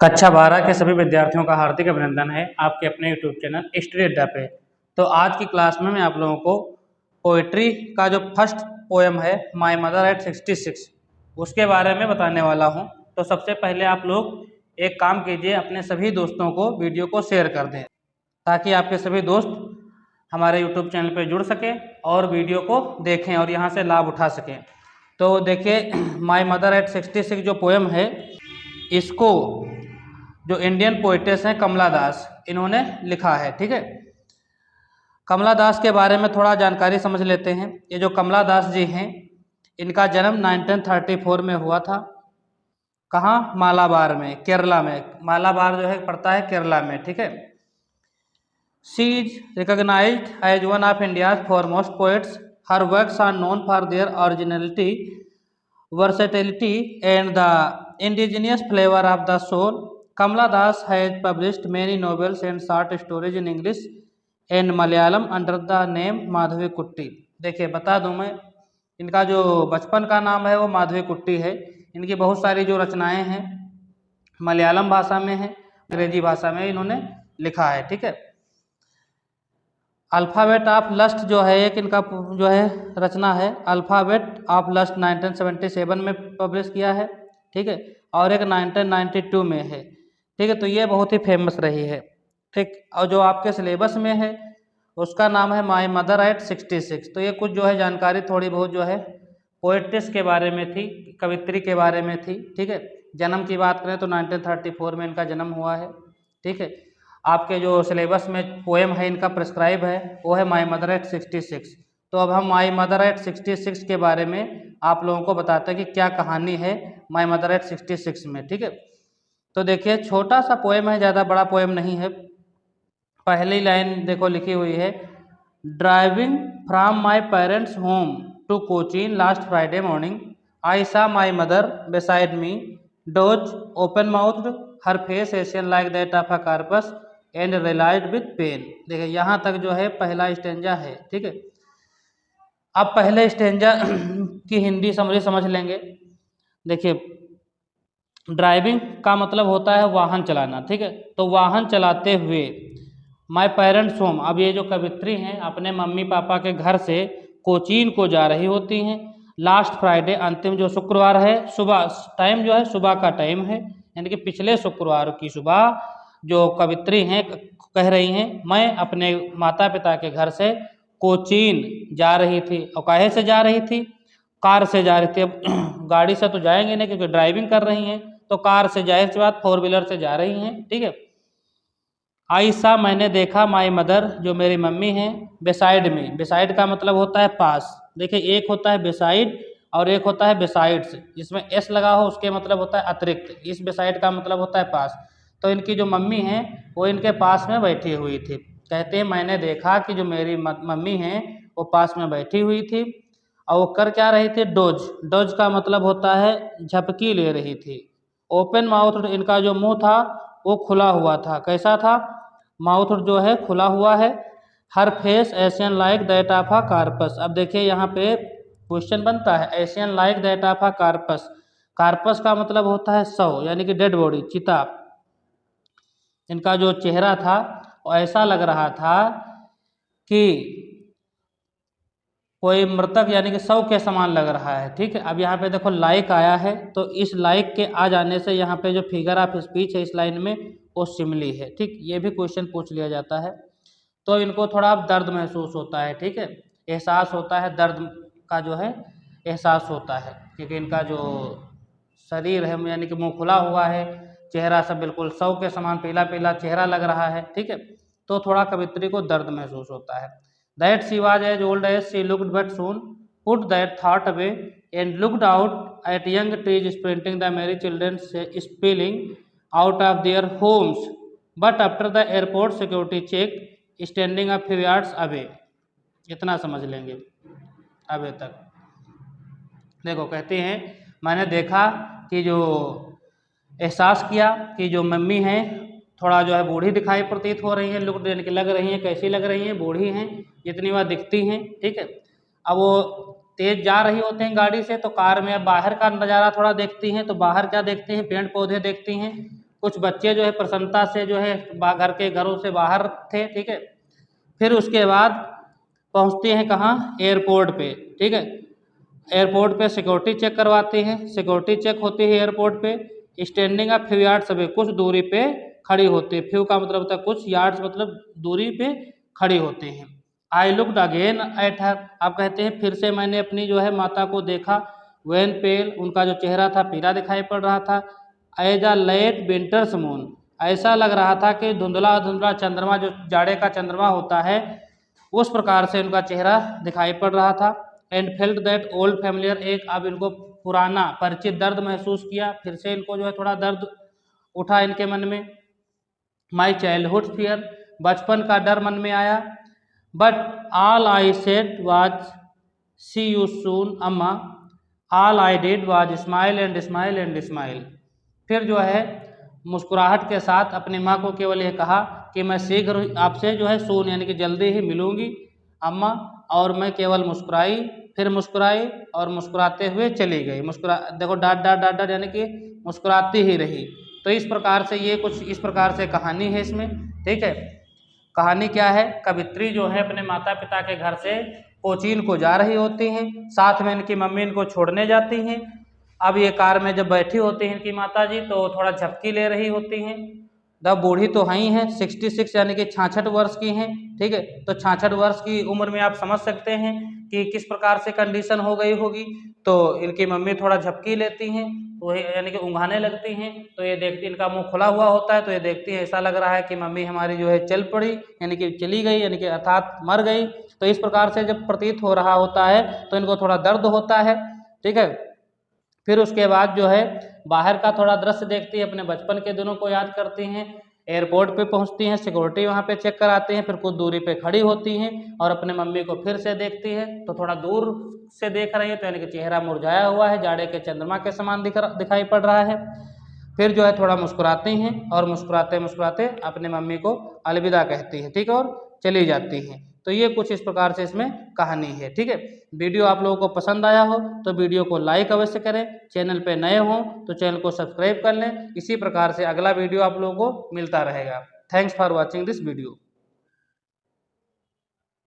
कक्षा 12 के सभी विद्यार्थियों का हार्दिक अभिनंदन है आपके अपने यूट्यूब चैनल स्टडी अड्डा पे। तो आज की क्लास में मैं आप लोगों को पोइट्री का जो फर्स्ट पोएम है माय मदर एट 66 उसके बारे में बताने वाला हूं। तो सबसे पहले आप लोग एक काम कीजिए, अपने सभी दोस्तों को वीडियो को शेयर कर दें ताकि आपके सभी दोस्त हमारे यूट्यूब चैनल पर जुड़ सकें और वीडियो को देखें और यहाँ से लाभ उठा सकें। तो देखिए, माय मदर एट 66 जो पोएम है, इसको जो इंडियन पोइटेस हैं कमला दास, इन्होंने लिखा है। ठीक है, कमला दास के बारे में थोड़ा जानकारी समझ लेते हैं। ये जो कमला दास जी हैं, इनका जन्म 1934 में हुआ था। कहाँ? मालाबार में, केरला में। मालाबार जो है पड़ता है केरला में। ठीक है, she is recognised as one of India's foremost poets. Her works are known for their originality, versatility and the indigenous flavor of the soul. Kamala Das has published many novels and short stories in English and Malayalam under the name Madhavi कुट्टी। देखिए, बता दूं मैं, इनका जो बचपन का नाम है वो माधवी कुट्टी है। इनकी बहुत सारी जो रचनाएं हैं मलयालम भाषा में है, अंग्रेजी भाषा में इन्होंने लिखा है। ठीक है, अल्फ़ाबेट ऑफ लस्ट जो है एक इनका जो है रचना है, अल्फ़ाबेट ऑफ लस्ट 1977 में पब्लिश किया है। ठीक है, और एक 1992 में है। ठीक है, तो ये बहुत ही फेमस रही है। ठीक, और जो आपके सिलेबस में है उसका नाम है माय मदर एट 66। तो ये कुछ जो है जानकारी थोड़ी बहुत जो है पोएट्स के बारे में थी, कवित्री के बारे में थी। ठीक है, जन्म की बात करें तो 1934 में इनका जन्म हुआ है। ठीक है, आपके जो सिलेबस में पोएम है इनका प्रिस्क्राइब है वो है माय मदर एट 66। तो अब हम माय मदर एट 66 के बारे में आप लोगों को बताते हैं कि क्या कहानी है माय मदर एट 66 में। ठीक है, तो देखिए, छोटा सा पोएम है, ज़्यादा बड़ा पोएम नहीं है। पहली लाइन देखो लिखी हुई है, driving from my parents home to Cochin last Friday morning, I saw my mother beside me, those open mouthed, her face ashen like that of a corpse and relied with pain. देखिए, यहाँ तक जो है पहला स्टेंजा है। ठीक है, अब पहले स्टेंजा की हिंदी समझ लेंगे। देखिए, ड्राइविंग का मतलब होता है वाहन चलाना। ठीक है, तो वाहन चलाते हुए माय पेरेंट्स होम, अब ये जो कवित्री हैं अपने मम्मी पापा के घर से कोचीन को जा रही होती हैं लास्ट फ्राइडे, अंतिम जो शुक्रवार है, सुबह टाइम जो है सुबह का टाइम है, यानी कि पिछले शुक्रवार की सुबह जो कवित्री हैं कह रही हैं, मैं अपने माता पिता के घर से कोचीन जा रही थी। और काहे से जा रही थी? कार से जा रही थी। अब गाड़ी से तो जाएंगे नहीं क्योंकि ड्राइविंग कर रही हैं, तो कार से, जाहिर सी बात, 4 व्हीलर से जा रही हैं। ठीक है, आई सा, मैंने देखा, माय मदर, जो मेरी मम्मी हैं, बेसाइड में, बेसाइड का मतलब होता है पास। देखिए, एक होता है बेसाइड और एक होता है बेसाइड्स, जिसमें एस लगा हो उसके मतलब होता है अतिरिक्त। इस बेसाइड का मतलब होता है पास। तो इनकी जो मम्मी हैं वो इनके पास में बैठी हुई थी। कहते हैं, मैंने देखा कि जो मेरी मम्मी हैं वो पास में बैठी हुई थी और वो कर क्या रही थी? डोज। डोज का मतलब होता है झपकी ले रही थी। ओपन माउथ, इनका जो मुंह था वो खुला हुआ था। कैसा था? माउथ जो है खुला हुआ है। Her face ashen like that of a corpse. अब देखिए, यहाँ पे क्वेश्चन बनता है, ashen like that of a corpse. Corpse का मतलब होता है शव, यानी कि डेड बॉडी, चिता। इनका जो चेहरा था वो ऐसा लग रहा था कि कोई मृतक, यानी कि शव के समान लग रहा है। ठीक है, अब यहाँ पे देखो लाइक आया है, तो इस लाइक के आ जाने से यहाँ पे जो फिगर ऑफ स्पीच है इस लाइन में वो सिमली है। ठीक, ये भी क्वेश्चन पूछ लिया जाता है। तो इनको थोड़ा दर्द महसूस होता है। ठीक है, एहसास होता है, दर्द का जो है एहसास होता है, क्योंकि इनका जो शरीर है यानी कि मुंह खुला हुआ है, चेहरा सब बिल्कुल शव के समान पीला पीला चेहरा लग रहा है। ठीक है, तो थोड़ा कवित्री को दर्द महसूस होता है। That she was as old as she looked, but soon put that thought away and looked out at young trees sprinting, the merry children spilling out of their homes. But after the airport security check, standing a few yards away. इतना समझ लेंगे अभी तक। देखो, कहते हैं, मैंने देखा कि जो एहसास किया कि जो मम्मी हैं थोड़ा जो है बूढ़ी दिखाई प्रतीत हो रही हैं, लुक यानी कि लग रही हैं, कैसी लग रही हैं? बूढ़ी हैं, जितनी बार दिखती हैं। ठीक है, अब वो तेज जा रही होते हैं गाड़ी से, तो कार में अब बाहर का नज़ारा थोड़ा देखती हैं, तो बाहर क्या देखती हैं? पेड़ पौधे देखती हैं, कुछ बच्चे जो है प्रसन्नता से जो है घर के घरों से बाहर थे, ठीक है। फिर उसके बाद पहुंचते हैं कहाँ, एयरपोर्ट पे, ठीक है। एयरपोर्ट पे सिक्योरिटी चेक करवाते हैं, सिक्योरिटी चेक होती है एयरपोर्ट पे। Standing a few yards away, कुछ दूरी पे खड़ी होती है। फ्यू का मतलब होता है कुछ, यार्ड्स मतलब दूरी पे खड़ी होते हैं। I looked again at her, आप कहते हैं फिर से मैंने अपनी जो है माता को देखा। वेन पेल, उनका जो चेहरा था पीला दिखाई पड़ रहा था। As a late winter's moon, ऐसा लग रहा था कि धुंधला धुंधला चंद्रमा, जो जाड़े का चंद्रमा होता है उस प्रकार से उनका चेहरा दिखाई पड़ रहा था। And felt that old familiar, एक अब इनको पुराना परिचित दर्द महसूस किया, फिर से इनको जो है थोड़ा दर्द उठा इनके मन में। माई चाइल्डहुड फियर, बचपन का डर मन में आया। But all I said was see you soon Amma, all I did was smile and smile and smile. फिर जो है मुस्कुराहट के साथ अपनी माँ को केवल ये कहा कि मैं शीघ्र आपसे जो है सून यानी कि जल्दी ही मिलूंगी अम्मा, और मैं केवल मुस्कुराई, फिर मुस्कुराई और मुस्कुराते हुए चली गई। देखो डाट डाट डाट डाट यानी कि मुस्कुराती ही रही। तो इस प्रकार से ये कुछ इस प्रकार से कहानी है इसमें, ठीक है। कहानी क्या है, कवित्री जो है अपने माता पिता के घर से कोचीन को जा रही होती हैं, साथ में इनकी मम्मी इनको छोड़ने जाती हैं। अब ये कार में जब बैठी होती हैं इनकी माता जी तो थोड़ा झपकी ले रही होती हैं। जब बूढ़ी तो हैं ही हैं, 66 यानी कि 66 वर्ष की हैं, ठीक है। तो 66 वर्ष की उम्र में आप समझ सकते हैं कि किस प्रकार से कंडीशन हो गई होगी। तो इनकी मम्मी थोड़ा झपकी लेती हैं, तो यानी कि ऊँघाने लगती हैं। तो ये देखती, इनका मुंह खुला हुआ होता है, तो ये देखती है ऐसा लग रहा है कि मम्मी हमारी जो है चल पड़ी, यानी कि चली गई, यानी कि अर्थात मर गई। तो इस प्रकार से जब प्रतीत हो रहा होता है तो इनको थोड़ा दर्द होता है, ठीक है। फिर उसके बाद जो है बाहर का थोड़ा दृश्य देखती है, अपने बचपन के दिनों को याद करती हैं। एयरपोर्ट पे पहुंचती हैं, सिक्योरिटी वहाँ पे चेक कराते हैं, फिर कुछ दूरी पे खड़ी होती हैं और अपने मम्मी को फिर से देखती है। तो थोड़ा दूर से देख रही है, तो यानी कि चेहरा मुरझाया हुआ है, जाड़े के चंद्रमा के समान दिखाई पड़ रहा है। फिर जो है थोड़ा मुस्कुराती हैं और मुस्कुराते मुस्कुराते अपने मम्मी को अलविदा कहती हैं, ठीक है, और चली जाती हैं। तो ये कुछ इस प्रकार से इसमें कहानी है, ठीक है। वीडियो आप लोगों को पसंद आया हो तो वीडियो को लाइक अवश्य करें, चैनल पे नए हों तो चैनल को सब्सक्राइब कर लें। इसी प्रकार से अगला वीडियो आप लोगों को मिलता रहेगा। Thanks for watching this video.